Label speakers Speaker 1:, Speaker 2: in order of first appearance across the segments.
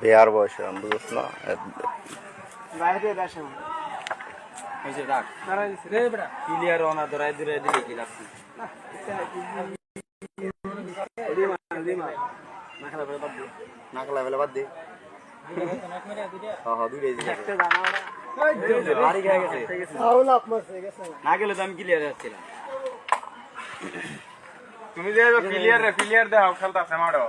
Speaker 1: bear বয়স বুঝছ না
Speaker 2: ক্লিয়ার অনা ধরাই ধরে দিলে কি লাগছে
Speaker 1: নাকলা বেলা বাদ দে
Speaker 2: না গেলে তো আমি ক্লিয়ার যাচ্ছিলাম
Speaker 3: তুমি যে ক্লিয়ার দাও খেলতে আছে মারো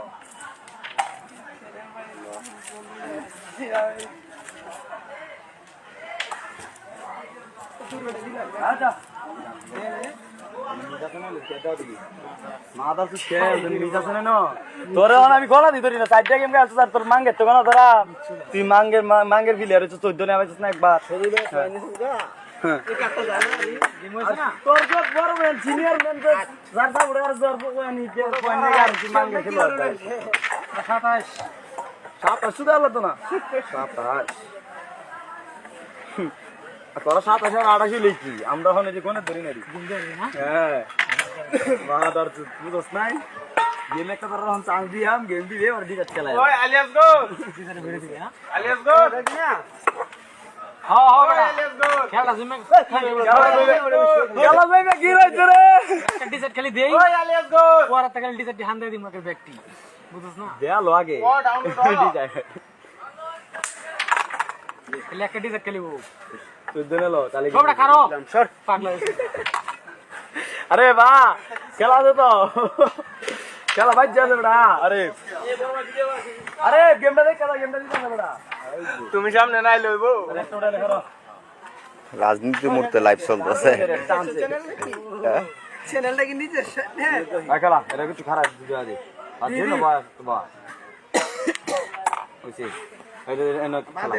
Speaker 2: তোরে আমি গলা দি ধরি না চারটা গেম খেলছ আর তোর মাঙ্গের তো গলা ধরা তুই মাঙ্গের প্লেয়ার হচ্ছে 14 নে আইছিস না একবার তোর যে বড় ম্যান সিনিয়র ম্যান যে রাজা উড়ে আর জোর পয়নি তে পয়নি আর কি মাঙ্গে খেলো 27 শুধু আলো তো না 27 তোরা 27 আর 28 লিখি আমরা ওখানে যে কোনে ধরি না হ্যাঁ মাদার বুঝছ নাই গেম একটা ধর हम चांस दिया हम गेम भी दे और दिक्कत चला
Speaker 3: ओए अलियास गो अलियास गो
Speaker 2: हां
Speaker 3: अलियास गो
Speaker 2: খেলা জিমে খেলা জিমে কি হইছে রে টি-শার্ট খালি দেই
Speaker 3: ओए अलियास गो
Speaker 2: ওরা তা খালি টি-শার্ট হান দেই দিমাকে ব্যক্তি বুঝছ না দেয়ালো আগে
Speaker 3: ओ डाउनलोड
Speaker 2: খালি একটা টি-শার্ট খালি ও
Speaker 3: তুই দেনে লো তাহলে
Speaker 2: সবটা খারো সর পাগলা আরে বা খেলা দে তো খেলা বাজ যা বেটা আরে গেমটা দেখ গেমটা দিতে না বেটা
Speaker 3: তুমি সামনে নাই লইবো
Speaker 2: রেস্টুরেন্টে দেখো
Speaker 1: রাজনীতি মুহূর্তে লাইভ চলতেছে
Speaker 2: চ্যানেলটা কি নিচে হ্যাঁ খেলা এটা কিছু খারাপ ভিডিও আছে আর দিন বা তোমার ওইছে এই এনে খেলা